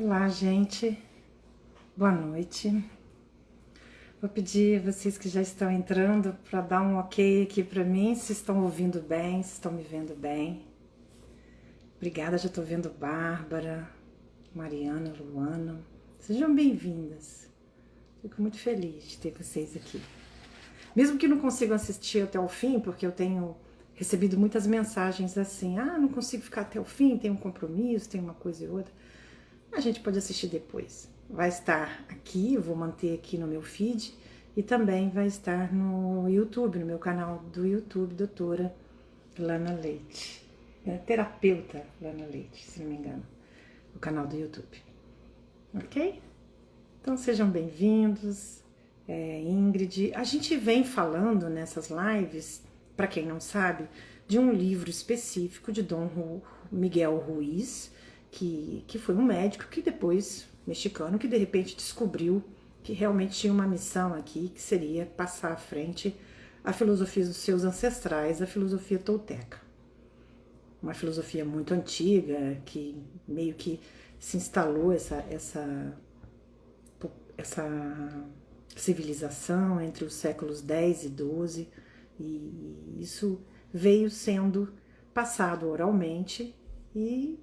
Olá, gente. Boa noite. Vou pedir a vocês que já estão entrando para dar um ok aqui para mim, se estão ouvindo bem, se estão me vendo bem. Obrigada, já estou vendo Bárbara, Mariana, Luana. Sejam bem-vindas. Fico muito feliz de ter vocês aqui. Mesmo que não consigam assistir até o fim, porque eu tenho recebido muitas mensagens assim: não consigo ficar até o fim, tenho um compromisso, tenho uma coisa e outra. A gente pode assistir depois. Vai estar aqui, eu vou manter aqui no meu feed e também vai estar no YouTube, no meu canal do YouTube, doutora Lana Leite. Terapeuta Lana Leite, se não me engano, o canal do YouTube. Ok? Então sejam bem-vindos, Ingrid. A gente vem falando nessas lives, para quem não sabe, de um livro específico de Dom Miguel Ruiz, que foi um médico que depois, mexicano, que de repente descobriu que realmente tinha uma missão aqui, que seria passar à frente a filosofia dos seus ancestrais, a filosofia tolteca. Uma filosofia muito antiga, que meio que se instalou essa civilização entre os séculos 10 e 12, e isso veio sendo passado oralmente, e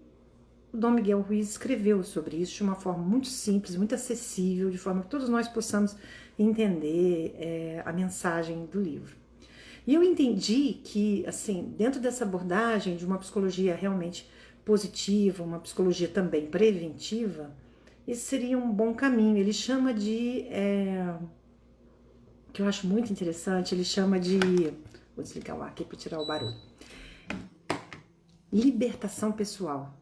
o Dom Miguel Ruiz escreveu sobre isso de uma forma muito simples, muito acessível, de forma que todos nós possamos entender a mensagem do livro. E eu entendi que, assim, dentro dessa abordagem de uma psicologia realmente positiva, uma psicologia também preventiva, esse seria um bom caminho. Ele chama de, que eu acho muito interessante, ele chama de, vou desligar o ar aqui para tirar o barulho, libertação pessoal.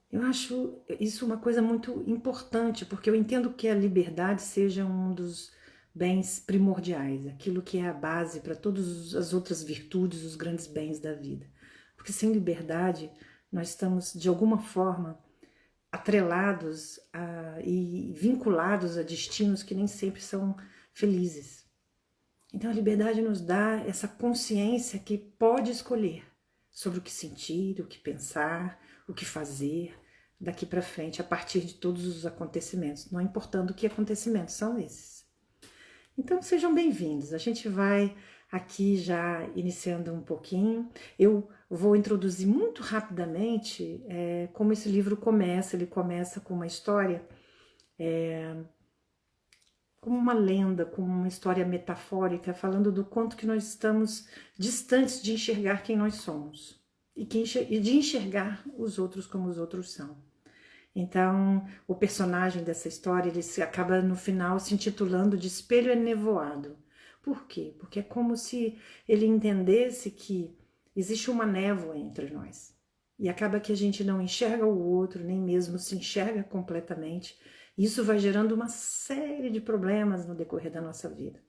Eu acho isso uma coisa muito importante, porque eu entendo que a liberdade seja um dos bens primordiais, aquilo que é a base para todas as outras virtudes, os grandes bens da vida. Porque sem liberdade, nós estamos, de alguma forma, atrelados e vinculados a destinos que nem sempre são felizes. Então a liberdade nos dá essa consciência que pode escolher sobre o que sentir, o que pensar, o que fazer daqui para frente, a partir de todos os acontecimentos, não importando que acontecimentos são esses. Então sejam bem-vindos, a gente vai aqui já iniciando um pouquinho. Eu vou introduzir muito rapidamente como esse livro começa. Ele começa com uma história, como uma lenda, como uma história metafórica, falando do quanto que nós estamos distantes de enxergar quem nós somos e de enxergar os outros como os outros são. Então, o personagem dessa história, ele acaba no final se intitulando de Espelho Enevoado. Por quê? Porque é como se ele entendesse que existe uma névoa entre nós. E acaba que a gente não enxerga o outro, nem mesmo se enxerga completamente. Isso vai gerando uma série de problemas no decorrer da nossa vida.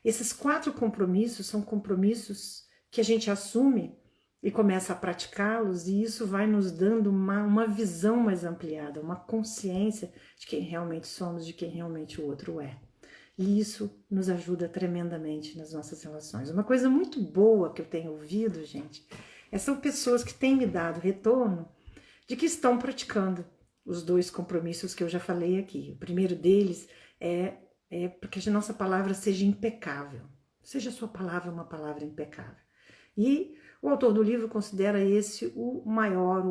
Esses 4 compromissos são compromissos que a gente assume e começa a praticá-los, e isso vai nos dando uma visão mais ampliada, uma consciência de quem realmente somos, de quem realmente o outro é. E isso nos ajuda tremendamente nas nossas relações. Uma coisa muito boa que eu tenho ouvido, gente, são pessoas que têm me dado retorno de que estão praticando os 2 compromissos que eu já falei aqui. O primeiro deles é porque a nossa palavra seja impecável. Seja a sua palavra uma palavra impecável. E o autor do livro considera esse o maior,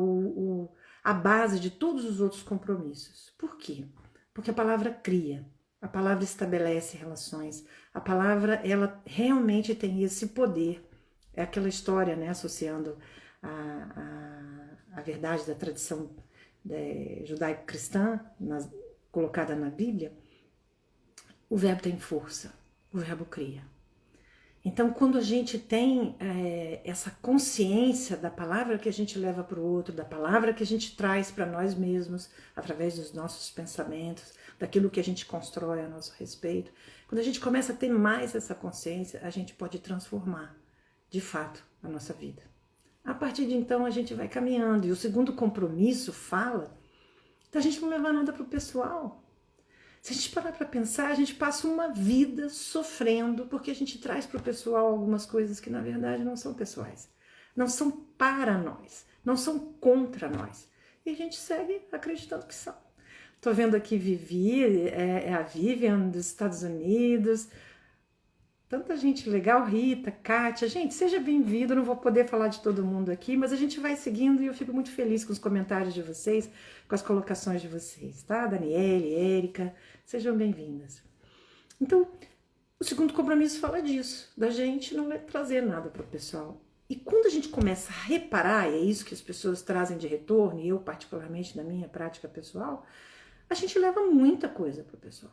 a base de todos os outros compromissos. Por quê? Porque a palavra cria, a palavra estabelece relações, a palavra ela realmente tem esse poder. É aquela história, né, associando a verdade da tradição judaico-cristã colocada na Bíblia. O verbo tem força, o verbo cria. Então, quando a gente tem essa consciência da palavra que a gente leva para o outro, da palavra que a gente traz para nós mesmos, através dos nossos pensamentos, daquilo que a gente constrói a nosso respeito, quando a gente começa a ter mais essa consciência, a gente pode transformar, de fato, a nossa vida. A partir de então, a gente vai caminhando. E o segundo compromisso fala da gente não levar nada para o pessoal. Se a gente parar para pensar, a gente passa uma vida sofrendo porque a gente traz para o pessoal algumas coisas que na verdade não são pessoais, não são para nós, não são contra nós. e a gente segue acreditando que são. Tô vendo aqui Vivi, é a Vivian dos Estados Unidos, tanta gente legal, Rita, Kátia, gente, seja bem-vindo, não vou poder falar de todo mundo aqui, mas a gente vai seguindo e eu fico muito feliz com os comentários de vocês, com as colocações de vocês, tá? Daniele, Érica, sejam bem-vindas. Então, o segundo compromisso fala disso, da gente não trazer nada para o pessoal. E quando a gente começa a reparar, e é isso que as pessoas trazem de retorno, e eu particularmente na minha prática pessoal, a gente leva muita coisa para o pessoal.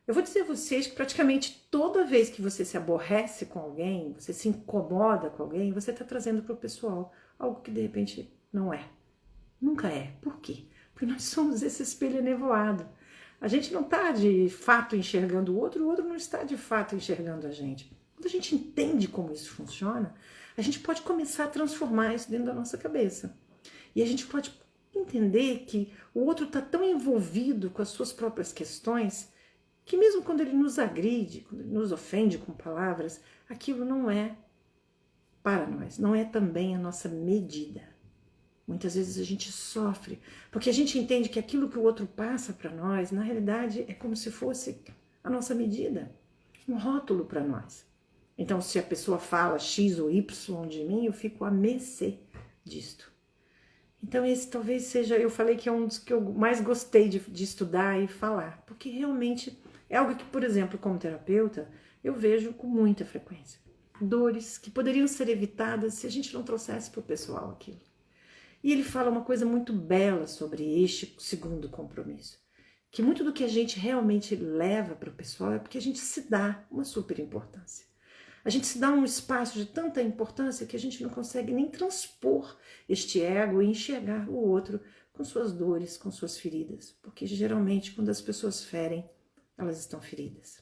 Eu vou dizer a vocês que praticamente toda vez que você se aborrece com alguém, você se incomoda com alguém, você está trazendo para o pessoal algo que de repente não é. Nunca é. Por quê? Porque nós somos esse espelho enevoado. A gente não está de fato enxergando o outro não está de fato enxergando a gente. Quando a gente entende como isso funciona, a gente pode começar a transformar isso dentro da nossa cabeça. E a gente pode entender que o outro está tão envolvido com as suas próprias questões que mesmo quando ele nos agride, quando ele nos ofende com palavras, aquilo não é para nós, não é também a nossa medida. Muitas vezes a gente sofre, porque a gente entende que aquilo que o outro passa para nós, na realidade, é como se fosse a nossa medida, um rótulo para nós. Então, se a pessoa fala X ou Y de mim, eu fico a mercê disto. Então, esse talvez seja, eu falei que é um dos que eu mais gostei de estudar e falar, porque realmente é algo que, por exemplo, como terapeuta, eu vejo com muita frequência. Dores que poderiam ser evitadas se a gente não trouxesse para o pessoal aquilo. E ele fala uma coisa muito bela sobre este segundo compromisso, que muito do que a gente realmente leva para o pessoal é porque a gente se dá uma super importância. A gente se dá um espaço de tanta importância que a gente não consegue nem transpor este ego e enxergar o outro com suas dores, com suas feridas. Porque geralmente quando as pessoas ferem, elas estão feridas.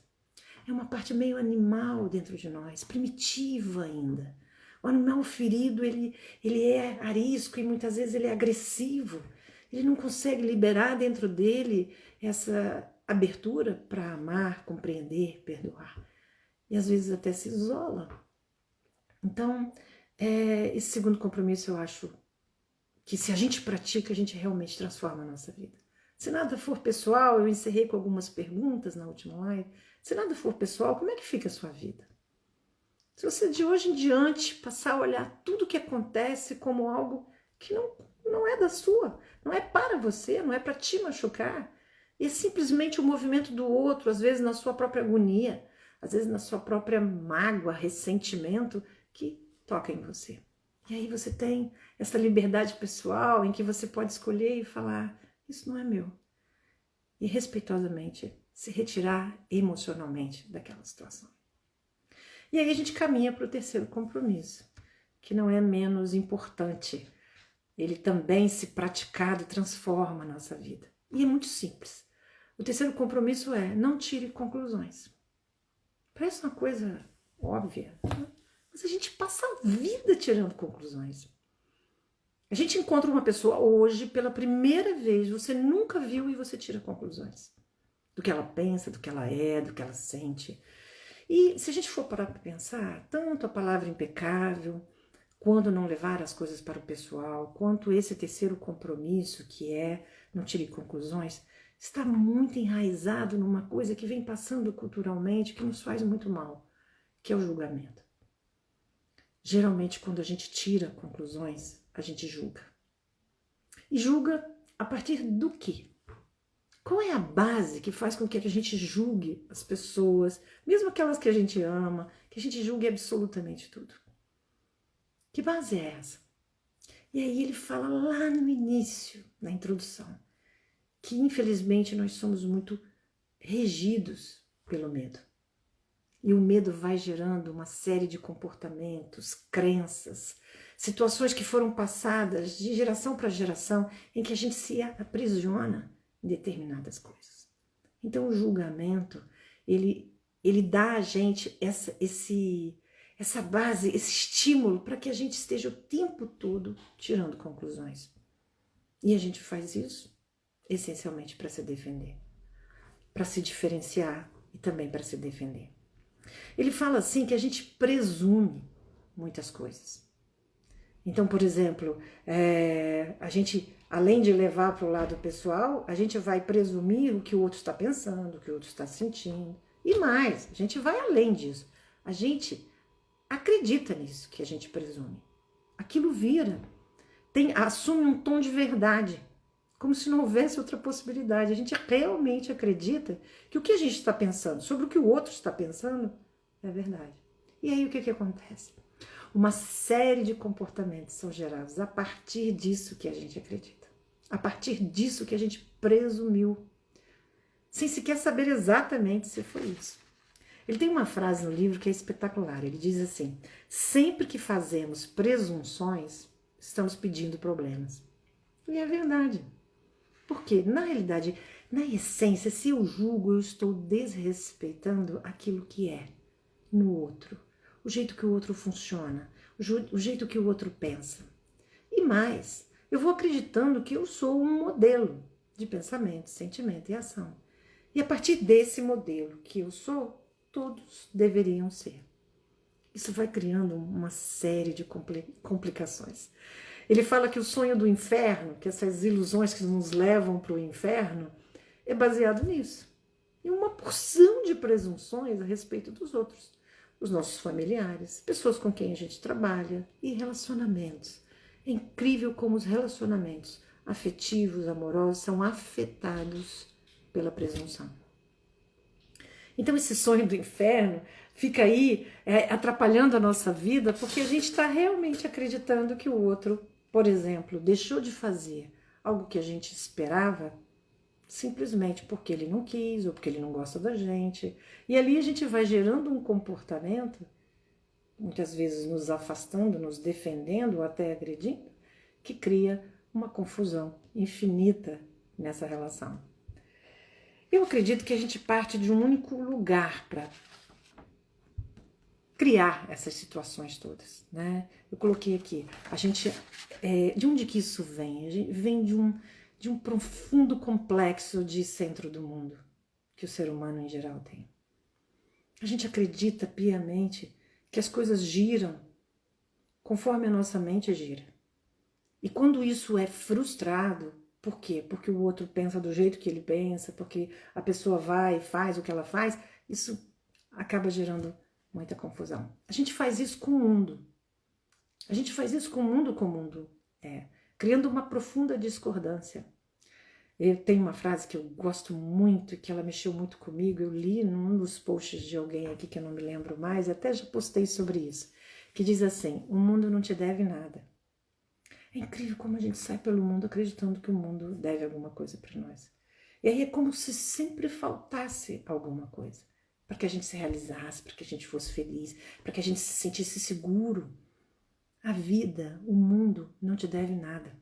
É uma parte meio animal dentro de nós, primitiva ainda. O animal ferido, ele é arisco e muitas vezes ele é agressivo. Ele não consegue liberar dentro dele essa abertura para amar, compreender, perdoar. E às vezes até se isola. Então, esse segundo compromisso eu acho que se a gente pratica, a gente realmente transforma a nossa vida. Se nada for pessoal, eu encerrei com algumas perguntas na última live. Se nada for pessoal, como é que fica a sua vida? Se você de hoje em diante passar a olhar tudo que acontece como algo que não é da sua, não é para você, não é para te machucar, e é simplesmente o movimento do outro, às vezes na sua própria agonia, às vezes na sua própria mágoa, ressentimento, que toca em você. E aí você tem essa liberdade pessoal em que você pode escolher e falar, isso não é meu. E respeitosamente se retirar emocionalmente daquela situação. E aí a gente caminha para o terceiro compromisso, que não é menos importante. Ele também, se praticado, transforma a nossa vida. E é muito simples. O terceiro compromisso é não tire conclusões. Parece uma coisa óbvia, né? Mas a gente passa a vida tirando conclusões. A gente encontra uma pessoa hoje, pela primeira vez, você nunca viu e você tira conclusões. Do que ela pensa, do que ela é, do que ela sente. E se a gente for parar para pensar, tanto a palavra impecável, quando não levar as coisas para o pessoal, quanto esse terceiro compromisso, que é não tire conclusões, está muito enraizado numa coisa que vem passando culturalmente, que nos faz muito mal, que é o julgamento. Geralmente, quando a gente tira conclusões, a gente julga. E julga a partir do quê? Qual é a base que faz com que a gente julgue as pessoas, mesmo aquelas que a gente ama, que a gente julgue absolutamente tudo? Que base é essa? E aí ele fala lá no início, na introdução, que infelizmente nós somos muito regidos pelo medo. E o medo vai gerando uma série de comportamentos, crenças, situações que foram passadas de geração para geração em que a gente se aprisiona em determinadas coisas. Então o julgamento, ele dá a gente essa base, esse estímulo para que a gente esteja o tempo todo tirando conclusões. E a gente faz isso essencialmente para se defender, para se diferenciar e também para se defender. Ele fala assim que a gente presume muitas coisas. Então, por exemplo, a gente além de levar para o lado pessoal, a gente vai presumir o que o outro está pensando, o que o outro está sentindo. E mais, a gente vai além disso. A gente acredita nisso que a gente presume. Aquilo vira, assume um tom de verdade, como se não houvesse outra possibilidade. A gente realmente acredita que o que a gente está pensando sobre o que o outro está pensando é verdade. E aí o que acontece? Uma série de comportamentos são gerados a partir disso que a gente acredita, a partir disso que a gente presumiu, sem sequer saber exatamente se foi isso. Ele tem uma frase no livro que é espetacular. Ele diz assim: sempre que fazemos presunções, estamos pedindo problemas. E é verdade. Porque, na realidade, na essência, se eu julgo, eu estou desrespeitando aquilo que é no outro, o jeito que o outro funciona, o jeito que o outro pensa. E mais, eu vou acreditando que eu sou um modelo de pensamento, sentimento e ação. E a partir desse modelo que eu sou, todos deveriam ser. Isso vai criando uma série de complicações. Ele fala que o sonho do inferno, que essas ilusões que nos levam para o inferno, é baseado nisso. Em uma porção de presunções a respeito dos outros, os nossos familiares, pessoas com quem a gente trabalha e relacionamentos. É incrível como os relacionamentos afetivos, amorosos, são afetados pela presunção. Então esse sonho do inferno fica aí atrapalhando a nossa vida porque a gente está realmente acreditando que o outro, por exemplo, deixou de fazer algo que a gente esperava simplesmente porque ele não quis ou porque ele não gosta da gente. E ali a gente vai gerando um comportamento, muitas vezes nos afastando, nos defendendo ou até agredindo, que cria uma confusão infinita nessa relação. Eu acredito que a gente parte de um único lugar para criar essas situações todas, né? Eu coloquei aqui, a gente, de onde que isso vem? Vem de um profundo complexo de centro do mundo que o ser humano em geral tem. A gente acredita piamente que as coisas giram conforme a nossa mente gira. E quando isso é frustrado, por quê? Porque o outro pensa do jeito que ele pensa, porque a pessoa vai e faz o que ela faz, isso acaba gerando muita confusão. A gente faz isso com o mundo. A gente faz isso com o mundo como o mundo é, criando uma profunda discordância. Eu tenho uma frase que eu gosto muito e que ela mexeu muito comigo, eu li num dos posts de alguém aqui que eu não me lembro mais, e até já postei sobre isso, que diz assim: o mundo não te deve nada. É incrível como a gente sai pelo mundo acreditando que o mundo deve alguma coisa para nós. E aí é como se sempre faltasse alguma coisa, para que a gente se realizasse, para que a gente fosse feliz, para que a gente se sentisse seguro. A vida, o mundo não te deve nada.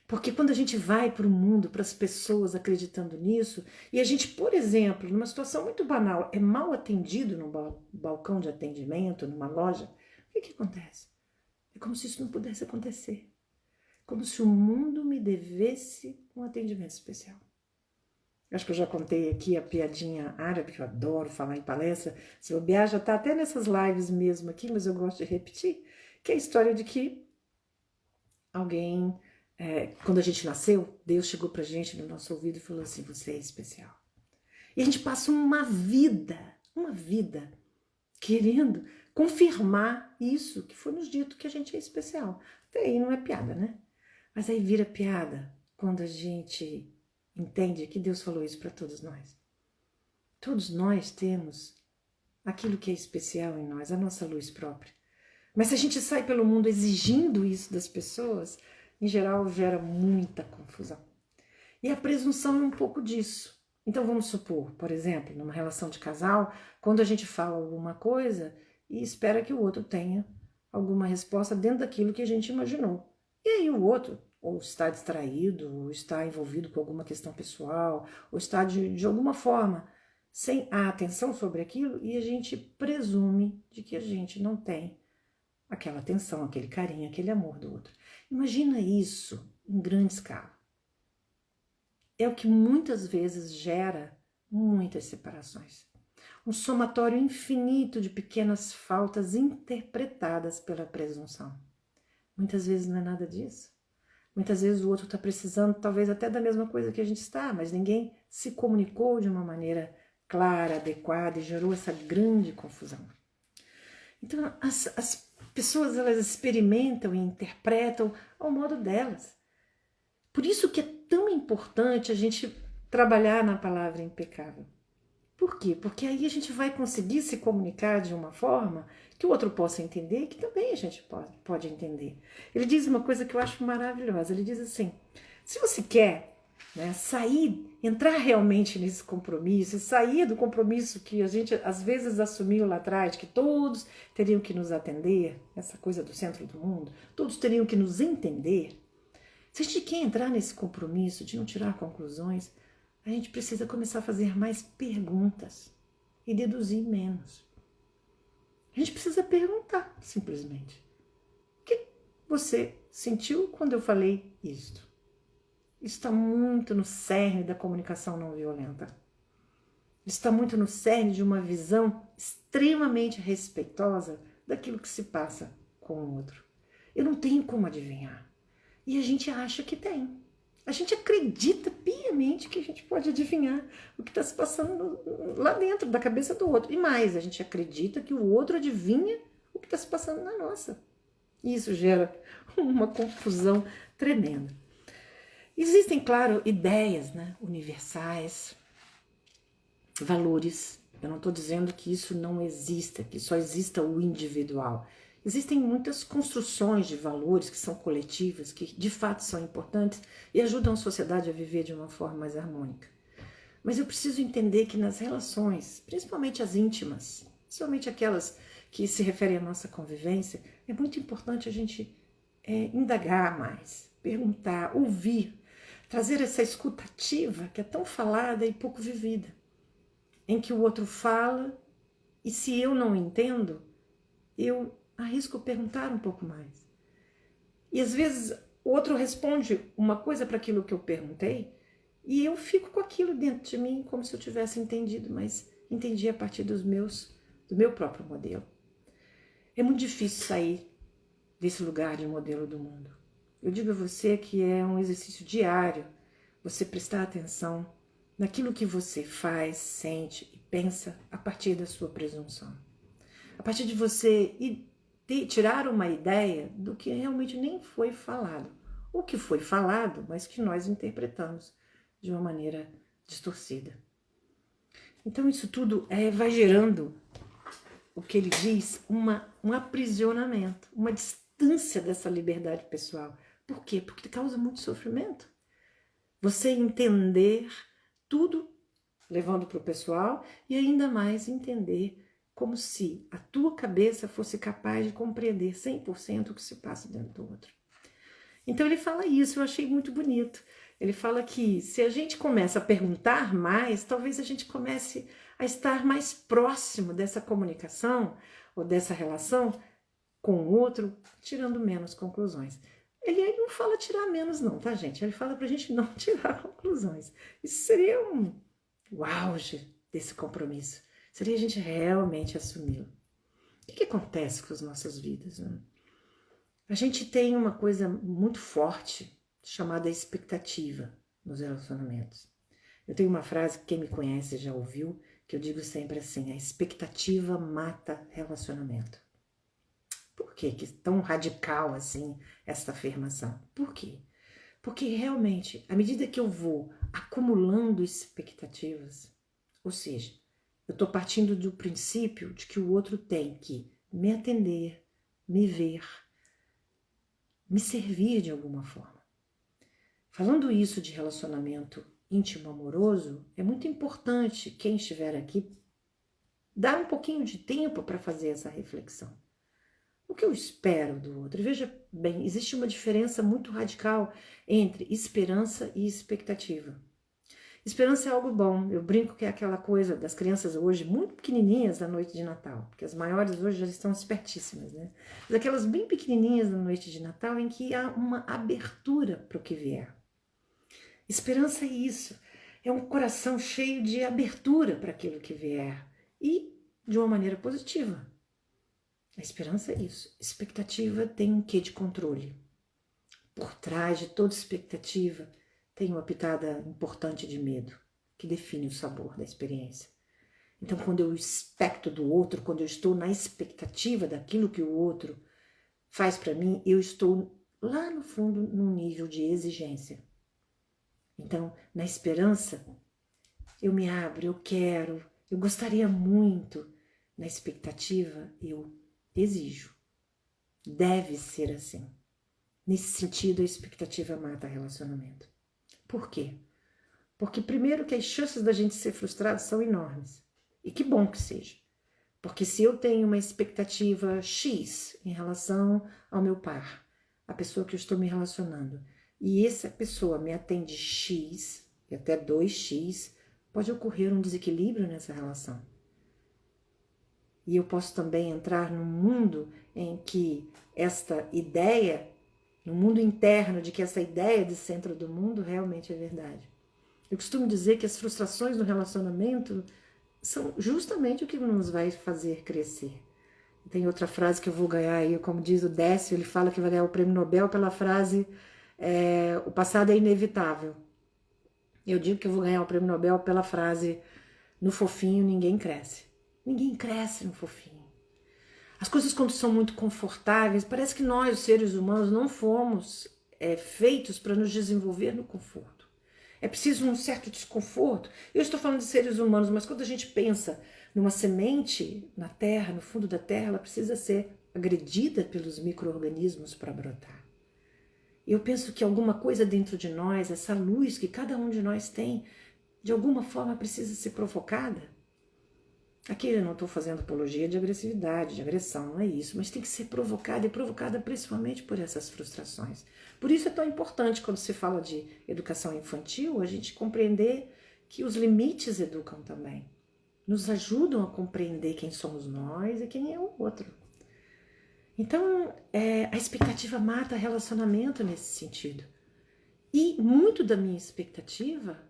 Porque quando a gente vai para o mundo, para as pessoas acreditando nisso, e a gente, por exemplo, numa situação muito banal, é mal atendido num balcão de atendimento, numa loja, o que acontece? É como se isso não pudesse acontecer. Como se o mundo me devesse um atendimento especial. Acho que eu já contei aqui a piadinha árabe, que eu adoro falar em palestra. Se bobear, já está até nessas lives mesmo aqui, mas eu gosto de repetir, que é a história de que alguém, quando a gente nasceu, Deus chegou pra gente no nosso ouvido e falou assim: você é especial. E a gente passa uma vida querendo confirmar isso que foi nos dito que a gente é especial. Até aí não é piada, né? Mas aí vira piada quando a gente entende que Deus falou isso para todos nós. Todos nós temos aquilo que é especial em nós, a nossa luz própria. Mas se a gente sai pelo mundo exigindo isso das pessoas, em geral gera muita confusão. E a presunção é um pouco disso. Então vamos supor, por exemplo, numa relação de casal, quando a gente fala alguma coisa e espera que o outro tenha alguma resposta dentro daquilo que a gente imaginou. E aí o outro ou está distraído, ou está envolvido com alguma questão pessoal, ou está de alguma forma sem a atenção sobre aquilo, e a gente presume de que a gente não tem aquela atenção, aquele carinho, aquele amor do outro. Imagina isso em grande escala. É o que muitas vezes gera muitas separações. Um somatório infinito de pequenas faltas interpretadas pela presunção. Muitas vezes não é nada disso. Muitas vezes o outro está precisando talvez até da mesma coisa que a gente está, mas ninguém se comunicou de uma maneira clara, adequada e gerou essa grande confusão. Então as pessoas elas experimentam e interpretam ao modo delas. Por isso que é tão importante a gente trabalhar na palavra impecável. Por quê? Porque aí a gente vai conseguir se comunicar de uma forma que o outro possa entender e que também a gente pode entender. Ele diz uma coisa que eu acho maravilhosa. Ele diz assim, se você quer, né, sair, entrar realmente nesse compromisso, sair do compromisso que a gente às vezes assumiu lá atrás, que todos teriam que nos atender, essa coisa do centro do mundo, todos teriam que nos entender. Se a gente quer entrar nesse compromisso de não tirar conclusões, a gente precisa começar a fazer mais perguntas e deduzir menos. A gente precisa perguntar, simplesmente. O que você sentiu quando eu falei isto? Isso está muito no cerne da comunicação não violenta. Isso está muito no cerne de uma visão extremamente respeitosa daquilo que se passa com o outro. Eu não tenho como adivinhar. E a gente acha que tem. A gente acredita piamente que a gente pode adivinhar o que está se passando lá dentro da cabeça do outro. E mais, a gente acredita que o outro adivinha o que está se passando na nossa. E isso gera uma confusão tremenda. Existem, claro, ideias, né, universais, valores. Eu não estou dizendo que isso não exista, que só exista o individual. Existem muitas construções de valores que são coletivas, que de fato são importantes e ajudam a sociedade a viver de uma forma mais harmônica. Mas eu preciso entender que nas relações, principalmente as íntimas, principalmente aquelas que se referem à nossa convivência, é muito importante a gente indagar mais, perguntar, ouvir, trazer essa escutativa que é tão falada e pouco vivida, em que o outro fala e se eu não entendo, eu arrisco perguntar um pouco mais. E às vezes o outro responde uma coisa para aquilo que eu perguntei e eu fico com aquilo dentro de mim como se eu tivesse entendido, mas entendi a partir do meu próprio modelo. É muito difícil sair desse lugar de modelo do mundo. Eu digo a você que é um exercício diário você prestar atenção naquilo que você faz, sente e pensa a partir da sua presunção. A partir de você tirar uma ideia do que realmente nem foi falado. O que foi falado, mas que nós interpretamos de uma maneira distorcida. Então isso tudo vai gerando, o que ele diz, um aprisionamento, uma distância dessa liberdade pessoal. Por quê? Porque causa muito sofrimento. Você entender tudo, levando para o pessoal, e ainda mais entender como se a tua cabeça fosse capaz de compreender 100% o que se passa dentro do outro. Então ele fala isso, eu achei muito bonito. Ele fala que se a gente começa a perguntar mais, talvez a gente comece a estar mais próximo dessa comunicação ou dessa relação com o outro, tirando menos conclusões. Ele não fala tirar menos não, tá, gente? Ele fala pra gente não tirar conclusões. Isso seria o auge desse compromisso. Seria a gente realmente assumi-lo. O que acontece com as nossas vidas, né? A gente tem uma coisa muito forte chamada expectativa nos relacionamentos. Eu tenho uma frase que quem me conhece já ouviu, que eu digo sempre assim: a expectativa mata relacionamento. Por que é tão radical assim esta afirmação? Por quê? Porque realmente, à medida que eu vou acumulando expectativas, ou seja, eu estou partindo do princípio de que o outro tem que me atender, me ver, me servir de alguma forma. Falando isso de relacionamento íntimo amoroso, é muito importante quem estiver aqui dar um pouquinho de tempo para fazer essa reflexão. O que eu espero do outro? E veja bem, existe uma diferença muito radical entre esperança e expectativa. Esperança é algo bom. Eu brinco que é aquela coisa das crianças hoje muito pequenininhas na noite de Natal, porque as maiores hoje já estão espertíssimas, né? Mas aquelas bem pequenininhas na noite de Natal em que há uma abertura para o que vier. Esperança é isso. É um coração cheio de abertura para aquilo que vier e de uma maneira positiva. A esperança é isso. Expectativa tem um quê de controle. por trás de toda expectativa tem uma pitada importante de medo, que define o sabor da experiência. Então, quando eu expecto do outro, quando eu estou na expectativa daquilo que o outro faz para mim, eu estou lá no fundo num nível de exigência. Então, na esperança, eu me abro, eu quero, eu gostaria muito. Na expectativa, eu exijo. Deve ser assim. Nesse sentido, a expectativa mata relacionamento. Por quê? Porque primeiro que as chances da gente ser frustrado são enormes. E que bom que seja. Porque se eu tenho uma expectativa X em relação ao meu par, a pessoa que eu estou me relacionando, e essa pessoa me atende X, e até 2X, pode ocorrer um desequilíbrio nessa relação. E eu posso também entrar num mundo em que esta ideia, no mundo interno de que essa ideia de centro do mundo realmente é verdade. Eu costumo dizer que as frustrações no relacionamento são justamente o que nos vai fazer crescer. Tem outra frase que eu vou ganhar aí, como diz o Décio, ele fala que vai ganhar o prêmio Nobel pela frase o passado é inevitável. Eu digo que eu vou ganhar o prêmio Nobel pela frase no fofinho ninguém cresce. Ninguém cresce no fofinho. As coisas quando são muito confortáveis, parece que nós, os seres humanos, não fomos feitos para nos desenvolver no conforto. É preciso um certo desconforto. Eu estou falando de seres humanos, mas quando a gente pensa numa semente na terra, no fundo da terra, ela precisa ser agredida pelos micro-organismos para brotar. Eu penso que alguma coisa dentro de nós, essa luz que cada um de nós tem, de alguma forma precisa ser provocada. Aqui eu não estou fazendo apologia de agressividade, de agressão, não é isso, mas tem que ser provocada e provocada principalmente por essas frustrações. Por isso é tão importante quando se fala de educação infantil, a gente compreender que os limites educam também, nos ajudam a compreender quem somos nós e quem é o outro. Então, a expectativa mata relacionamento nesse sentido. E muito da minha expectativa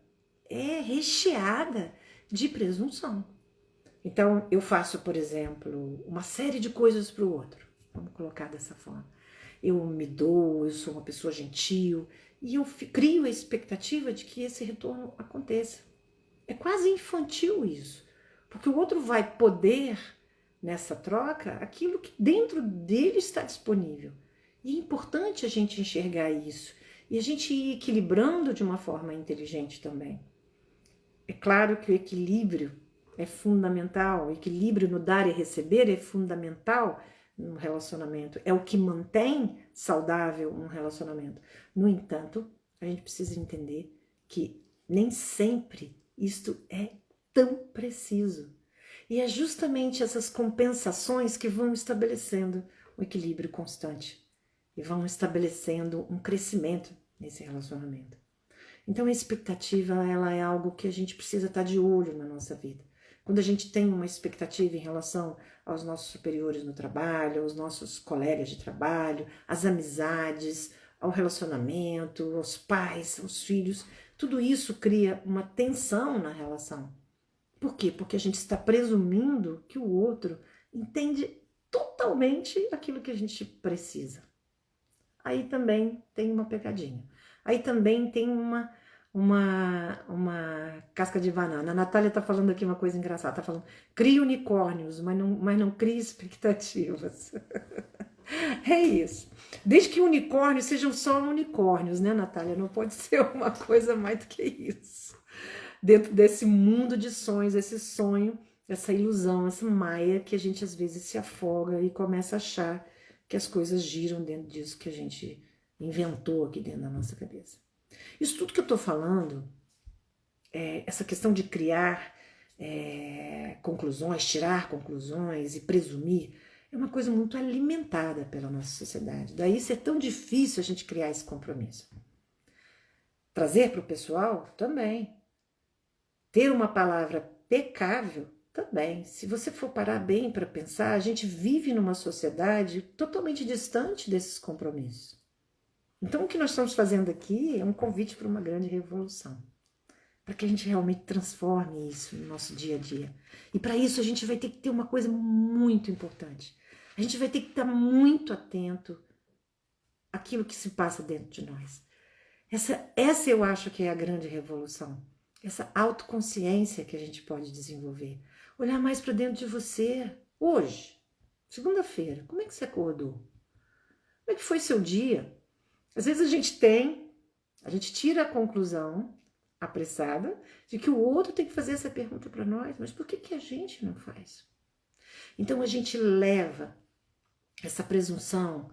é recheada de presunção. Então, eu faço, por exemplo, uma série de coisas para o outro. Vamos colocar dessa forma. Eu me dou, eu sou uma pessoa gentil e eu crio a expectativa de que esse retorno aconteça. É quase infantil isso, porque o outro vai poder, nessa troca, aquilo que dentro dele está disponível. E é importante a gente enxergar isso e a gente ir equilibrando de uma forma inteligente também. É claro que o equilíbrio é fundamental, o equilíbrio no dar e receber é fundamental no relacionamento, é o que mantém saudável um relacionamento. No entanto, a gente precisa entender que nem sempre isto é tão preciso. E é justamente essas compensações que vão estabelecendo um equilíbrio constante e vão estabelecendo um crescimento nesse relacionamento. Então a expectativa, ela é algo que a gente precisa estar de olho na nossa vida. Quando a gente tem uma expectativa em relação aos nossos superiores no trabalho, aos nossos colegas de trabalho, às amizades, ao relacionamento, aos pais, aos filhos, tudo isso cria uma tensão na relação. Por quê? Porque a gente está presumindo que o outro entende totalmente aquilo que a gente precisa. Aí também tem uma pegadinha. Aí também tem uma casca de banana. A Natália está falando aqui uma coisa engraçada. Está falando, cria unicórnios, mas não cria expectativas. É isso. Desde que unicórnios sejam só unicórnios, né, Natália? Não pode ser uma coisa mais do que isso. Dentro desse mundo de sonhos, esse sonho, essa ilusão, essa maia que a gente às vezes se afoga e começa a achar que as coisas giram dentro disso que a gente inventou aqui dentro da nossa cabeça. Isso tudo que eu estou falando, essa questão de criar conclusões, tirar conclusões e presumir, é uma coisa muito alimentada pela nossa sociedade. Daí ser tão difícil a gente criar esse compromisso. Trazer para o pessoal também. Ter uma palavra pecável também. Se você for parar bem para pensar, a gente vive numa sociedade totalmente distante desses compromissos. Então, o que nós estamos fazendo aqui é um convite para uma grande revolução, para que a gente realmente transforme isso no nosso dia a dia. E para isso a gente vai ter que ter uma coisa muito importante. A gente vai ter que estar muito atento aquilo que se passa dentro de nós. Essa eu acho que é a grande revolução. Essa autoconsciência que a gente pode desenvolver. Olhar mais para dentro de você. Hoje, segunda-feira, como é que você acordou? Como é que foi seu dia? Às vezes a gente tira a conclusão apressada de que o outro tem que fazer essa pergunta para nós, mas por que a gente não faz? Então a gente leva essa presunção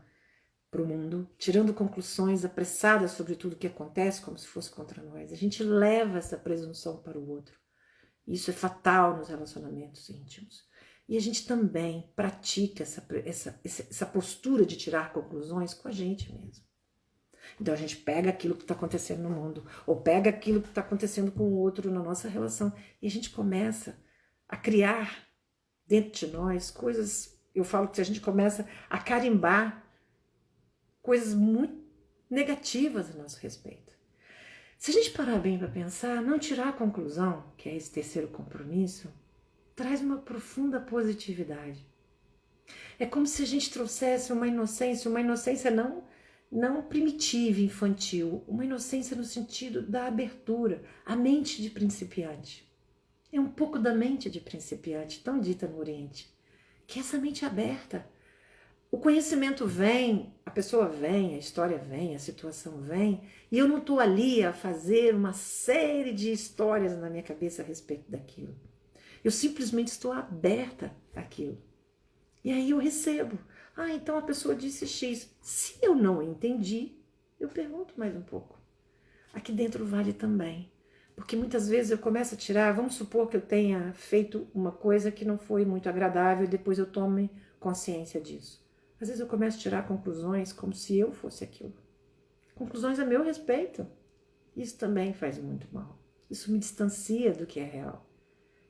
para o mundo, tirando conclusões apressadas sobre tudo que acontece, como se fosse contra nós. A gente leva essa presunção para o outro. Isso é fatal nos relacionamentos íntimos. E a gente também pratica essa postura de tirar conclusões com a gente mesmo. Então a gente pega aquilo que está acontecendo no mundo, ou pega aquilo que está acontecendo com o outro na nossa relação, e a gente começa a criar dentro de nós coisas, eu falo que a gente começa a carimbar coisas muito negativas a nosso respeito. Se a gente parar bem para pensar, não tirar a conclusão, que é esse terceiro compromisso, traz uma profunda positividade. É como se a gente trouxesse uma inocência não primitiva, infantil, uma inocência no sentido da abertura, a mente de principiante. É um pouco da mente de principiante, tão dita no Oriente, que é essa mente aberta. O conhecimento vem, a pessoa vem, a história vem, a situação vem, e eu não estou ali a fazer uma série de histórias na minha cabeça a respeito daquilo. Eu simplesmente estou aberta àquilo. E aí eu recebo. Então a pessoa disse X. Se eu não entendi, eu pergunto mais um pouco. Aqui dentro vale também. Porque muitas vezes eu começo a tirar, vamos supor que eu tenha feito uma coisa que não foi muito agradável e depois eu tome consciência disso. Às vezes eu começo a tirar conclusões como se eu fosse aquilo. Conclusões a meu respeito. Isso também faz muito mal. Isso me distancia do que é real.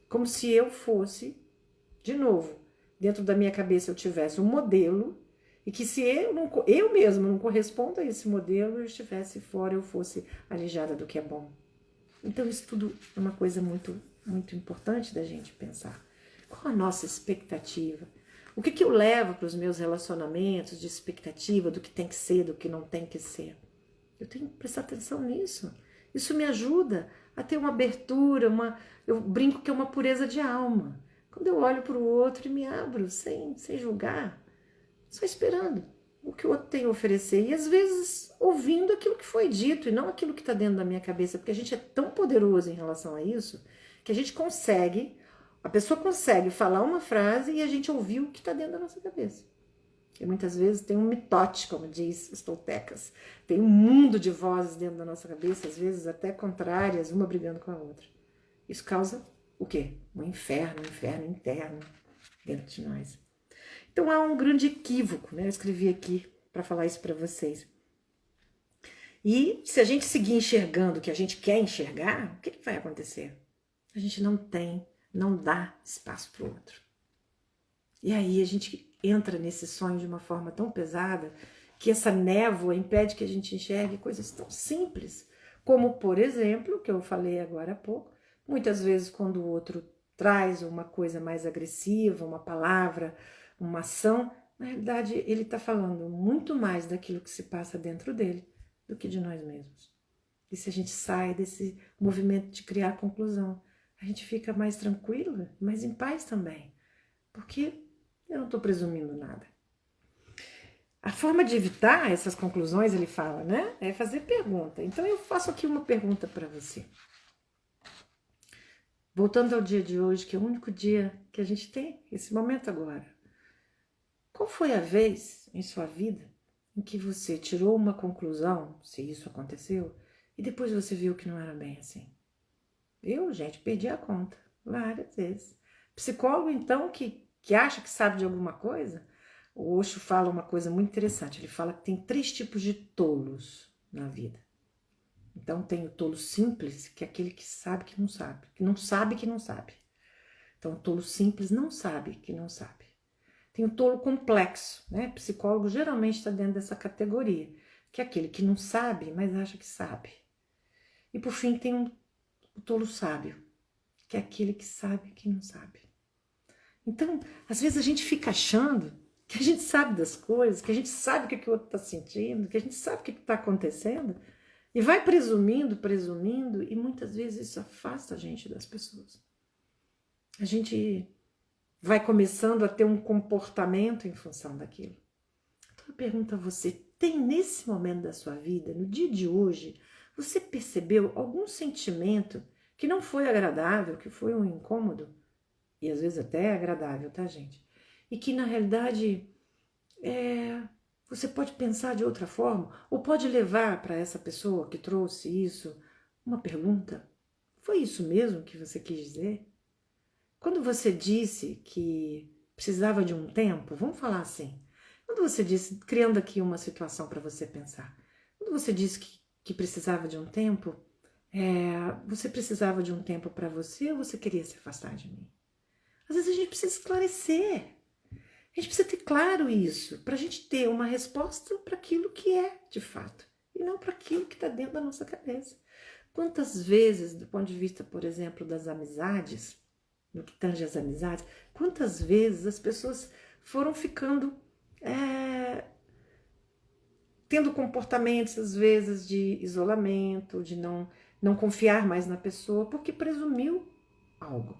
Como se eu fosse, de novo, dentro da minha cabeça eu tivesse um modelo e que se eu mesma não correspondo a esse modelo, eu estivesse fora, eu fosse alijada do que é bom. Então isso tudo é uma coisa muito, muito importante da gente pensar. Qual a nossa expectativa? O que eu levo para os meus relacionamentos de expectativa do que tem que ser, do que não tem que ser? Eu tenho que prestar atenção nisso. Isso me ajuda a ter uma abertura, eu brinco que é uma pureza de alma. Quando eu olho para o outro e me abro sem julgar, só esperando o que o outro tem a oferecer. E às vezes ouvindo aquilo que foi dito e não aquilo que está dentro da minha cabeça, porque a gente é tão poderoso em relação a isso, que a gente consegue, a pessoa consegue falar uma frase e a gente ouviu o que está dentro da nossa cabeça. E muitas vezes tem um mitote, como diz os toltecas, tem um mundo de vozes dentro da nossa cabeça, às vezes até contrárias, uma brigando com a outra. Isso causa o quê? Um inferno interno dentro de nós. Então há um grande equívoco, né? Eu escrevi aqui para falar isso para vocês. E se a gente seguir enxergando o que a gente quer enxergar, o que vai acontecer? A gente não dá espaço para o outro. E aí a gente entra nesse sonho de uma forma tão pesada que essa névoa impede que a gente enxergue coisas tão simples, como, por exemplo, que eu falei agora há pouco, muitas vezes quando o outro traz uma coisa mais agressiva, uma palavra, uma ação, na realidade ele está falando muito mais daquilo que se passa dentro dele do que de nós mesmos. E se a gente sai desse movimento de criar conclusão, a gente fica mais tranquila, mais em paz também, porque eu não estou presumindo nada. A forma de evitar essas conclusões, ele fala, né? É fazer pergunta. Então eu faço aqui uma pergunta para você. Voltando ao dia de hoje, que é o único dia que a gente tem, esse momento agora. Qual foi a vez em sua vida em que você tirou uma conclusão, se isso aconteceu, e depois você viu que não era bem assim? Eu, gente, perdi a conta várias vezes. Psicólogo, então, que acha que sabe de alguma coisa, o Osho fala uma coisa muito interessante. Ele fala que tem 3 tipos de tolos na vida. Então tem o tolo simples, que é aquele que sabe que não sabe, que não sabe que não sabe. Então o tolo simples não sabe que não sabe. Tem o tolo complexo, né? O psicólogo geralmente está dentro dessa categoria, que é aquele que não sabe, mas acha que sabe. E por fim tem o tolo sábio, que é aquele que sabe que não sabe. Então, às vezes a gente fica achando que a gente sabe das coisas, que a gente sabe o que o outro está sentindo, que a gente sabe o que está acontecendo, e vai presumindo, presumindo, e muitas vezes isso afasta a gente das pessoas. A gente vai começando a ter um comportamento em função daquilo. Então eu pergunto a você, tem nesse momento da sua vida, no dia de hoje, você percebeu algum sentimento que não foi agradável, que foi um incômodo? E às vezes até é agradável, tá, gente? E que na realidade você pode pensar de outra forma, ou pode levar para essa pessoa que trouxe isso uma pergunta: foi isso mesmo que você quis dizer? Quando você disse que precisava de um tempo, vamos falar assim, quando você disse, criando aqui uma situação para você pensar, quando você disse que precisava de um tempo, você precisava de um tempo para você ou você queria se afastar de mim? Às vezes a gente precisa esclarecer. A gente precisa ter claro isso, para a gente ter uma resposta para aquilo que é de fato, e não para aquilo que está dentro da nossa cabeça. Quantas vezes, do ponto de vista, por exemplo, das amizades, no que tange as amizades, quantas vezes as pessoas foram ficando, tendo comportamentos, às vezes, de isolamento, de não confiar mais na pessoa, porque presumiu algo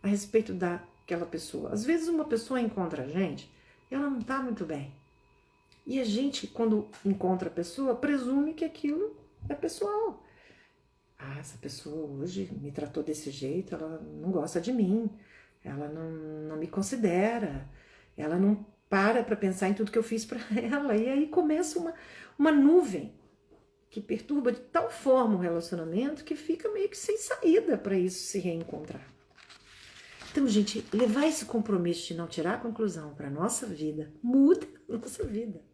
a respeito daquela pessoa. Às vezes uma pessoa encontra a gente e ela não está muito bem. E a gente, quando encontra a pessoa, presume que aquilo é pessoal. Ah, essa pessoa hoje me tratou desse jeito, ela não gosta de mim, ela não me considera, ela não para pensar em tudo que eu fiz para ela. E aí começa uma nuvem que perturba de tal forma o relacionamento que fica meio que sem saída para isso se reencontrar. Então, gente, levar esse compromisso de não tirar a conclusão para a nossa vida muda a nossa vida.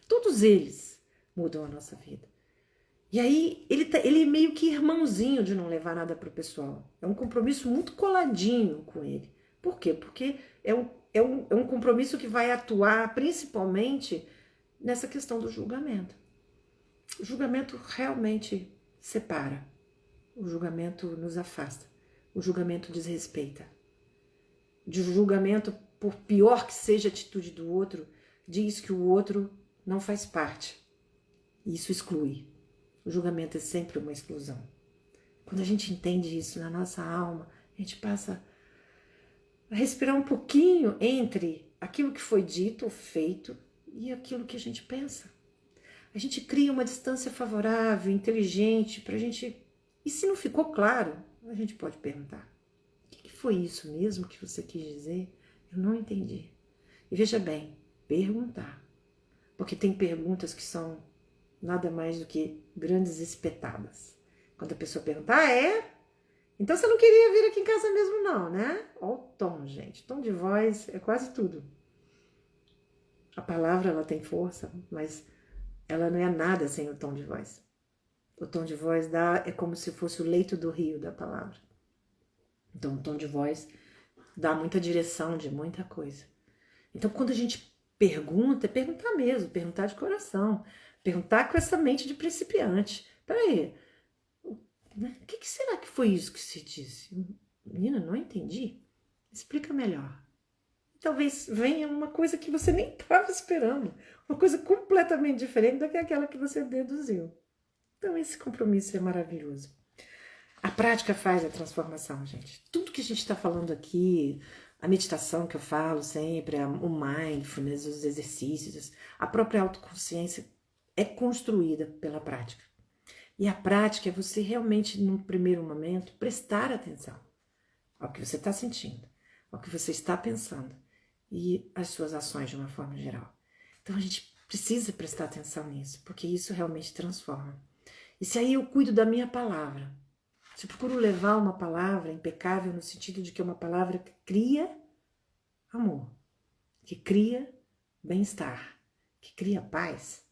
Todos eles mudam a nossa vida. E aí, ele é meio que irmãozinho de não levar nada para o pessoal. É um compromisso muito coladinho com ele. Por quê? Porque é um compromisso que vai atuar principalmente nessa questão do julgamento. O julgamento realmente separa. O julgamento nos afasta. O julgamento desrespeita. De julgamento, por pior que seja a atitude do outro, diz que o outro não faz parte. Isso exclui. O julgamento é sempre uma exclusão. Quando a gente entende isso na nossa alma, a gente passa a respirar um pouquinho entre aquilo que foi dito ou feito e aquilo que a gente pensa. A gente cria uma distância favorável, inteligente, para a gente... E se não ficou claro, a gente pode perguntar: o que foi isso mesmo que você quis dizer? Eu não entendi. E veja bem, perguntar. Porque tem perguntas que são nada mais do que grandes espetadas. Quando a pessoa pergunta: ah, é? Então você não queria vir aqui em casa mesmo não, né? Olha o tom, gente. Tom de voz é quase tudo. A palavra, ela tem força, mas ela não é nada sem o tom de voz. O tom de voz é como se fosse o leito do rio da palavra. Então, o tom de voz dá muita direção de muita coisa. Então, quando a gente pergunta, é perguntar mesmo, perguntar de coração, perguntar com essa mente de principiante. Peraí, o que será que foi isso que se disse? Menina, não entendi. Explica melhor. Talvez venha uma coisa que você nem estava esperando, uma coisa completamente diferente daquela que você deduziu. Então, esse compromisso é maravilhoso. A prática faz a transformação, gente. Tudo que a gente está falando aqui, a meditação que eu falo sempre, o mindfulness, os exercícios, a própria autoconsciência é construída pela prática. E a prática é você realmente, num primeiro momento, prestar atenção ao que você está sentindo, ao que você está pensando e às suas ações de uma forma geral. Então, a gente precisa prestar atenção nisso, porque isso realmente transforma. E se aí eu cuido da minha palavra, se eu procuro levar uma palavra impecável no sentido de que é uma palavra que cria amor, que cria bem-estar, que cria paz,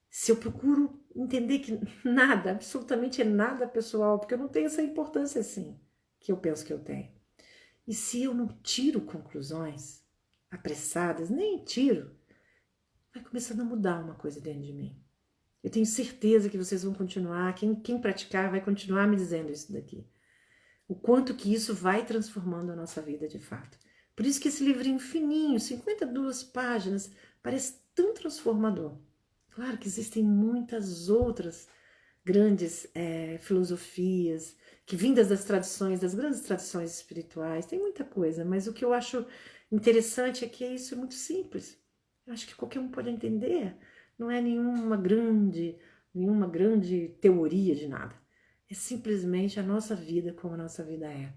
se eu procuro entender que nada, absolutamente nada pessoal, porque eu não tenho essa importância assim que eu penso que eu tenho. E se eu não tiro conclusões apressadas, nem tiro, vai começando a mudar uma coisa dentro de mim. Eu tenho certeza que vocês vão continuar, quem praticar vai continuar me dizendo isso daqui. O quanto que isso vai transformando a nossa vida de fato. Por isso que esse livrinho fininho, 52 páginas, parece tão transformador. Claro que existem muitas outras grandes filosofias, que vindas das tradições, das grandes tradições espirituais, tem muita coisa, mas o que eu acho interessante é que isso é muito simples. Eu acho que qualquer um pode entender, não é nenhuma grande teoria de nada. É simplesmente a nossa vida como a nossa vida é.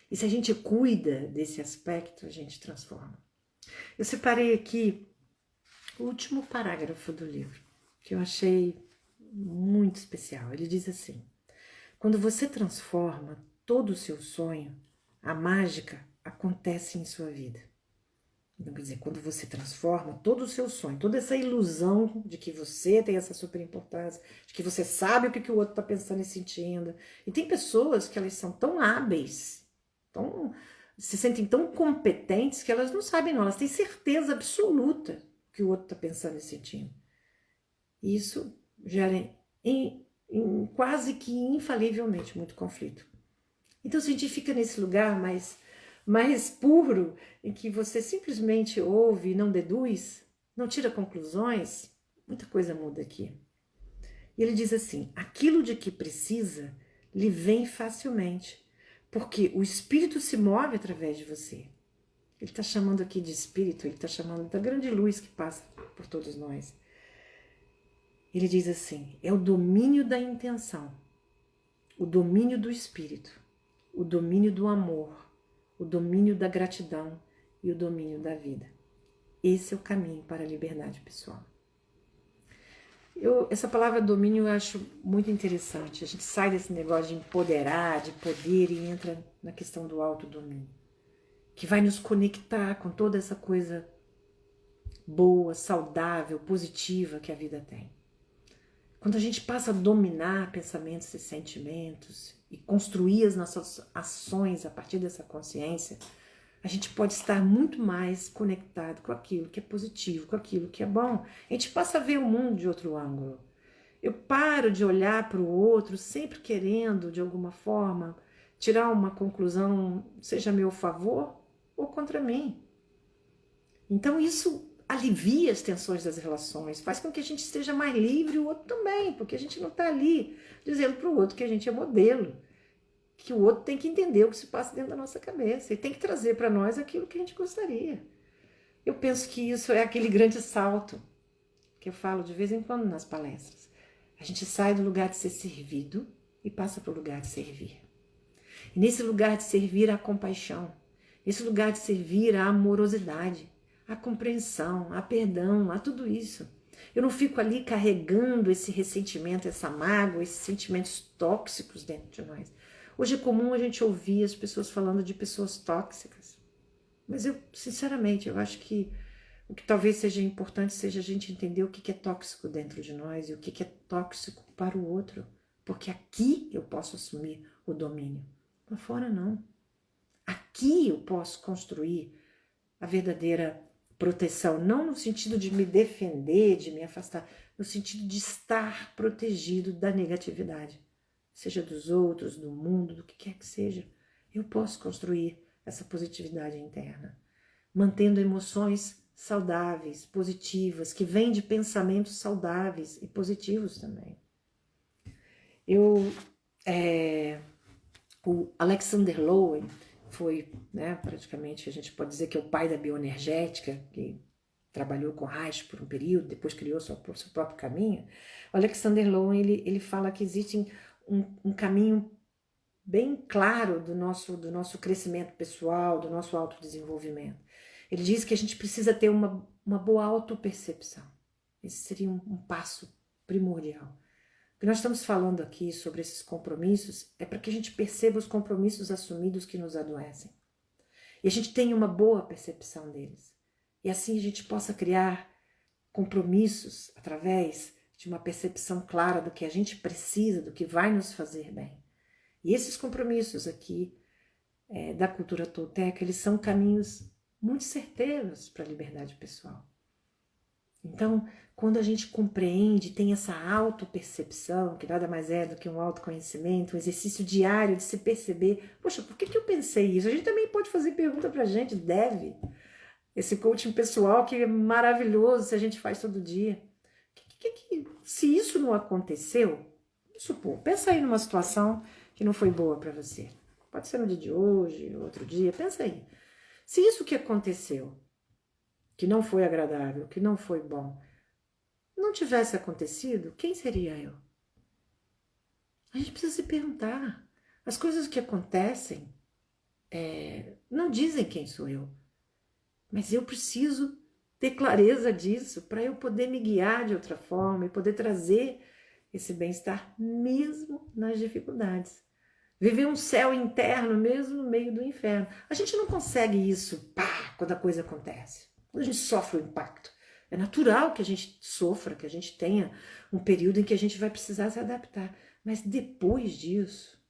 E se a gente cuida desse aspecto, a gente transforma. Eu separei aqui o último parágrafo do livro, que eu achei muito especial. Ele diz assim: quando você transforma todo o seu sonho, a mágica acontece em sua vida. Então, quer dizer, quando você transforma todo o seu sonho, toda essa ilusão de que você tem essa super importância, de que você sabe o que o outro está pensando e sentindo. E tem pessoas que elas são tão hábeis, se sentem tão competentes que elas não sabem não, elas têm certeza absoluta que o outro está pensando e sentindo. E isso gera quase que infalivelmente muito conflito. Então, se a gente fica nesse lugar mais puro, em que você simplesmente ouve e não deduz, não tira conclusões, muita coisa muda aqui. E ele diz assim: aquilo de que precisa lhe vem facilmente, porque o espírito se move através de você. Ele está chamando aqui de espírito, ele está chamando da grande luz que passa por todos nós. Ele diz assim: é o domínio da intenção, o domínio do espírito, o domínio do amor, o domínio da gratidão e o domínio da vida. Esse é o caminho para a liberdade pessoal. Essa palavra domínio eu acho muito interessante. A gente sai desse negócio de empoderar, de poder, e entra na questão do autodomínio, que vai nos conectar com toda essa coisa boa, saudável, positiva que a vida tem. Quando a gente passa a dominar pensamentos e sentimentos e construir as nossas ações a partir dessa consciência, a gente pode estar muito mais conectado com aquilo que é positivo, com aquilo que é bom. A gente passa a ver o mundo de outro ângulo. Eu paro de olhar para o outro sempre querendo, de alguma forma, tirar uma conclusão, seja a meu favor ou contra mim. Então isso alivia as tensões das relações, faz com que a gente esteja mais livre e o outro também, porque a gente não está ali dizendo para o outro que a gente é modelo, que o outro tem que entender o que se passa dentro da nossa cabeça e tem que trazer para nós aquilo que a gente gostaria. Eu penso que isso é aquele grande salto que eu falo de vez em quando nas palestras. A gente sai do lugar de ser servido e passa para o lugar de servir. E nesse lugar de servir há compaixão, nesse lugar de servir há amorosidade, há compreensão, há perdão, há tudo isso. Eu não fico ali carregando esse ressentimento, essa mágoa, esses sentimentos tóxicos dentro de nós. Hoje é comum a gente ouvir as pessoas falando de pessoas tóxicas. Mas eu, sinceramente, eu acho que o que talvez seja importante seja a gente entender o que é tóxico dentro de nós e o que é tóxico para o outro. Porque aqui eu posso assumir o domínio. Lá fora não. Aqui eu posso construir a verdadeira proteção, não no sentido de me defender, de me afastar, no sentido de estar protegido da negatividade, seja dos outros, do mundo, do que quer que seja. Eu posso construir essa positividade interna, mantendo emoções saudáveis, positivas, que vêm de pensamentos saudáveis e positivos também. O Alexander Lowen foi, praticamente, a gente pode dizer que é o pai da bioenergética, que trabalhou com Reich por um período, depois criou seu próprio caminho. O Alexander Lowen, ele fala que existe um caminho bem claro do nosso crescimento pessoal, do nosso autodesenvolvimento. Ele diz que a gente precisa ter uma boa autopercepção. Esse seria um passo primordial. O que nós estamos falando aqui sobre esses compromissos é para que a gente perceba os compromissos assumidos que nos adoecem. E a gente tenha uma boa percepção deles. E assim a gente possa criar compromissos através de uma percepção clara do que a gente precisa, do que vai nos fazer bem. E esses compromissos aqui da cultura tolteca, eles são caminhos muito certeiros para a liberdade pessoal. Então, quando a gente compreende, tem essa autopercepção, que nada mais é do que um autoconhecimento, um exercício diário de se perceber, poxa, por que eu pensei isso? A gente também pode fazer pergunta pra gente, deve. Esse coaching pessoal que é maravilhoso, se a gente faz todo dia. Se isso não aconteceu, vamos supor, pensa aí numa situação que não foi boa para você. Pode ser no dia de hoje, outro dia, pensa aí. Se isso que aconteceu, que não foi agradável, que não foi bom, não tivesse acontecido, quem seria eu? A gente precisa se perguntar. As coisas que acontecem não dizem quem sou eu, mas eu preciso ter clareza disso para eu poder me guiar de outra forma e poder trazer esse bem-estar mesmo nas dificuldades. Viver um céu interno mesmo no meio do inferno. A gente não consegue isso, quando a coisa acontece. Quando a gente sofre o impacto. É natural que a gente sofra, que a gente tenha um período em que a gente vai precisar se adaptar. Mas depois disso,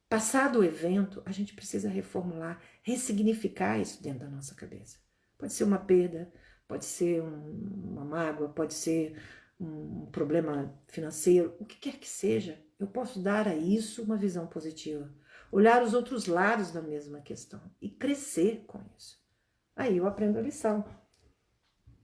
passado o evento, a gente precisa reformular, ressignificar isso dentro da nossa cabeça. Pode ser uma perda, pode ser uma mágoa, pode ser um problema financeiro, o que quer que seja. Eu posso dar a isso uma visão positiva, olhar os outros lados da mesma questão e crescer com isso. Aí eu aprendo a lição.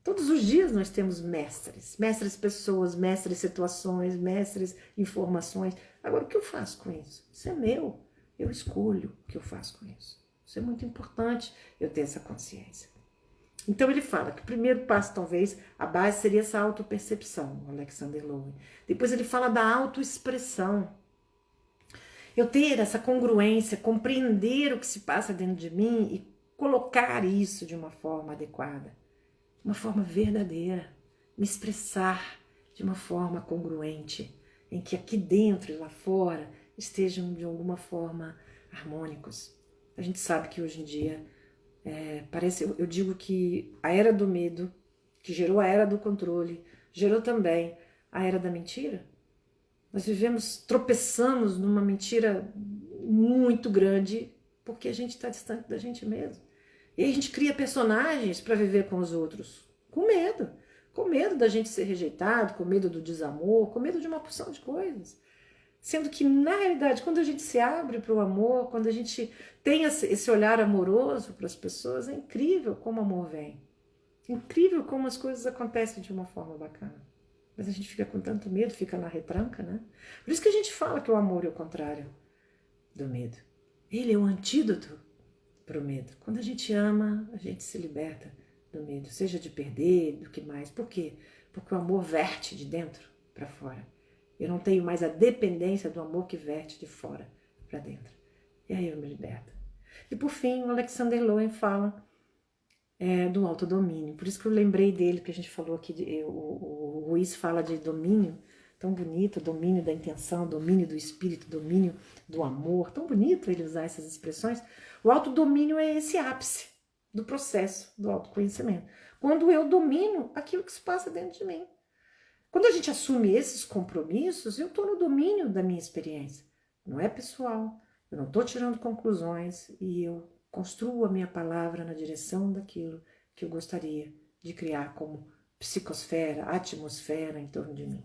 Todos os dias nós temos mestres, mestres pessoas, mestres situações, mestres informações. Agora, o que eu faço com isso? Isso é meu, eu escolho o que eu faço com isso. Isso é muito importante, eu ter essa consciência. Então ele fala que o primeiro passo, talvez, a base seria essa autopercepção, o Alexander Lowen. Depois ele fala da autoexpressão. Eu ter essa congruência, compreender o que se passa dentro de mim e colocar isso de uma forma adequada, uma forma verdadeira, me expressar de uma forma congruente, em que aqui dentro e lá fora estejam de alguma forma harmônicos. A gente sabe que hoje em dia eu digo que a era do medo, que gerou a era do controle, gerou também a era da mentira. Nós tropeçamos numa mentira muito grande porque a gente está distante da gente mesmo. E aí a gente cria personagens para viver com os outros, com medo da gente ser rejeitado, com medo do desamor, com medo de uma porção de coisas. Sendo que, na realidade, quando a gente se abre para o amor, quando a gente tem esse olhar amoroso para as pessoas, é incrível como o amor vem. Incrível como as coisas acontecem de uma forma bacana. Mas a gente fica com tanto medo, fica na retranca, né? Por isso que a gente fala que o amor é o contrário do medo. Ele é o antídoto para o medo. Quando a gente ama, a gente se liberta do medo, seja de perder, do que mais. Por quê? Porque o amor verte de dentro para fora. Eu não tenho mais a dependência do amor que verte de fora para dentro. E aí eu me liberto. E por fim, o Alexander Lowen fala do autodomínio. Por isso que eu lembrei dele, que a gente falou aqui, o Ruiz fala de domínio, tão bonito, domínio da intenção, domínio do espírito, domínio do amor. Tão bonito ele usar essas expressões. O autodomínio é esse ápice do processo do autoconhecimento. Quando eu domino aquilo que se passa dentro de mim. Quando a gente assume esses compromissos, eu estou no domínio da minha experiência. Não é pessoal, eu não estou tirando conclusões e eu construo a minha palavra na direção daquilo que eu gostaria de criar como psicosfera, atmosfera em torno de mim.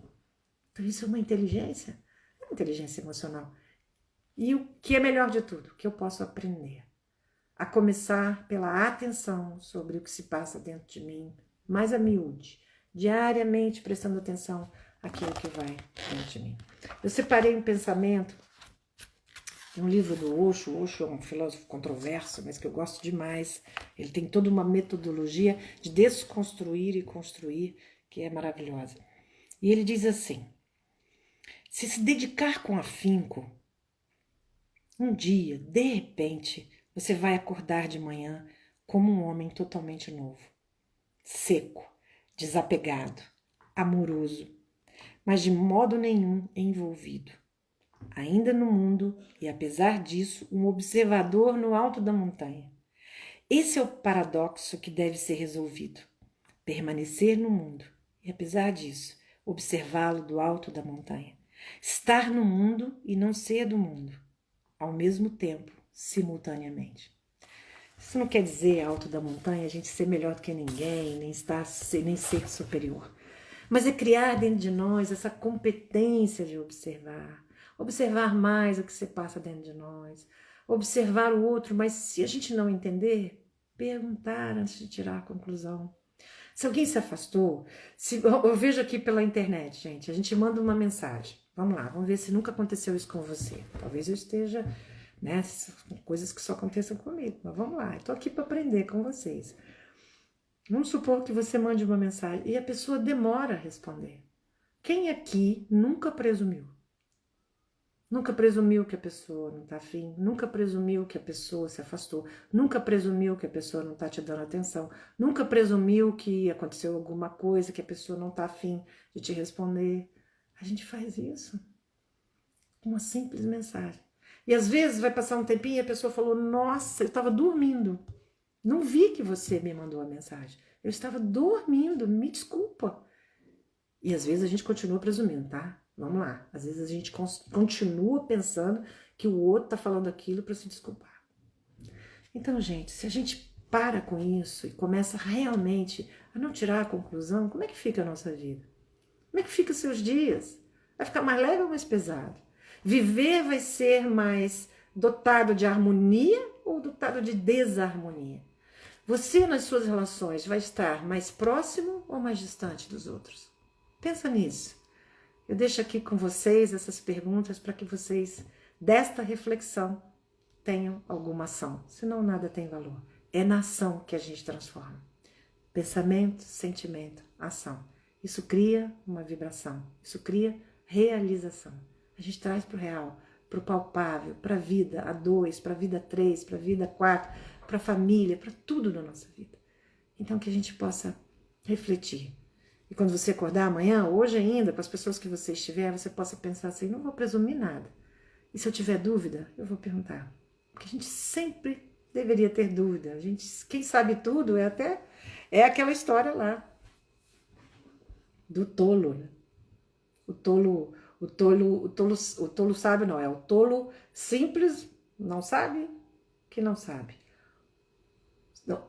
Então isso é uma inteligência emocional. E o que é melhor de tudo, que eu posso aprender. A começar pela atenção sobre o que se passa dentro de mim, mais a miúde, diariamente prestando atenção àquilo que vai dentro de mim. Eu separei um pensamento de um livro do Osho. O Osho é um filósofo controverso, mas que eu gosto demais. Ele tem toda uma metodologia de desconstruir e construir que é maravilhosa. E ele diz assim: se dedicar com afinco, um dia, de repente, você vai acordar de manhã como um homem totalmente novo, seco, desapegado, amoroso, mas de modo nenhum envolvido. Ainda no mundo e, apesar disso, um observador no alto da montanha. Esse é o paradoxo que deve ser resolvido. Permanecer no mundo e, apesar disso, observá-lo do alto da montanha. Estar no mundo e não ser do mundo, ao mesmo tempo, simultaneamente. Isso não quer dizer, alto da montanha, a gente ser melhor do que ninguém, nem ser superior. Mas é criar dentro de nós essa competência de observar. Observar mais o que se passa dentro de nós. Observar o outro, mas se a gente não entender, perguntar antes de tirar a conclusão. Se alguém se afastou, eu vejo aqui pela internet, gente, a gente manda uma mensagem. Vamos lá, vamos ver se nunca aconteceu isso com você. Talvez eu esteja, né, coisas que só aconteçam comigo, mas vamos lá, eu tô aqui para aprender com vocês. Vamos supor que você mande uma mensagem e a pessoa demora a responder. Quem aqui nunca presumiu? Nunca presumiu que a pessoa não está afim, nunca presumiu que a pessoa se afastou, nunca presumiu que a pessoa não está te dando atenção, nunca presumiu que aconteceu alguma coisa, que a pessoa não está afim de te responder. A gente faz isso com uma simples mensagem. E às vezes vai passar um tempinho e a pessoa falou, nossa, eu estava dormindo, não vi que você me mandou a mensagem, eu estava dormindo, me desculpa. E às vezes a gente continua presumindo, tá? Vamos lá. Às vezes a gente continua pensando que o outro tá falando aquilo para se desculpar. Então, gente, se a gente para com isso e começa realmente a não tirar a conclusão, como é que fica a nossa vida? Como é que fica os seus dias? Vai ficar mais leve ou mais pesado? Viver vai ser mais dotado de harmonia ou dotado de desarmonia? Você, nas suas relações, vai estar mais próximo ou mais distante dos outros? Pensa nisso. Eu deixo aqui com vocês essas perguntas para que vocês, desta reflexão, tenham alguma ação. Senão nada tem valor. É na ação que a gente transforma. Pensamento, sentimento, ação. Isso cria uma vibração. Isso cria realização. A gente traz para o real, para o palpável, para a vida a dois, para a vida 3, para a vida 4, para a família, para tudo na nossa vida. Então que a gente possa refletir. E quando você acordar amanhã, hoje ainda, com as pessoas que você estiver, você possa pensar assim, não vou presumir nada. E se eu tiver dúvida, eu vou perguntar. Porque a gente sempre deveria ter dúvida. A gente, quem sabe tudo é aquela história lá do tolo, né? O tolo sabe, não, é o tolo simples, não sabe, que não sabe.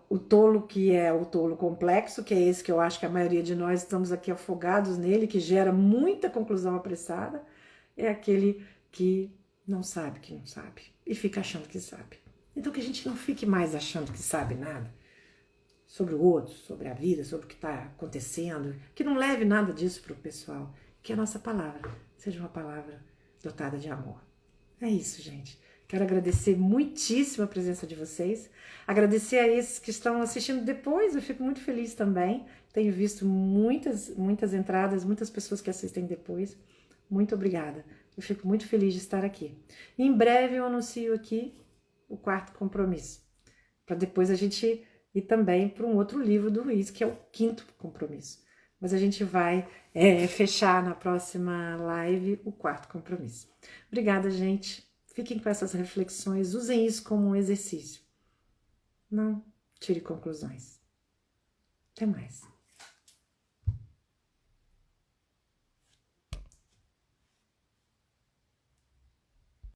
O tolo que é o tolo complexo, que é esse que eu acho que a maioria de nós estamos aqui afogados nele, que gera muita conclusão apressada, é aquele que não sabe e fica achando que sabe. Então que a gente não fique mais achando que sabe nada sobre o outro, sobre a vida, sobre o que está acontecendo, que não leve nada disso para o pessoal, que a nossa palavra seja uma palavra dotada de amor. É isso, gente. Quero agradecer muitíssimo a presença de vocês, agradecer a esses que estão assistindo depois, eu fico muito feliz também, tenho visto muitas entradas, muitas pessoas que assistem depois, muito obrigada, eu fico muito feliz de estar aqui. E em breve eu anuncio aqui o 4º compromisso, para depois a gente ir também para um outro livro do Ruiz, que é o 5º compromisso, mas a gente vai fechar na próxima live o 4º compromisso. Obrigada, gente. Fiquem com essas reflexões, usem isso como um exercício. Não tire conclusões. Até mais.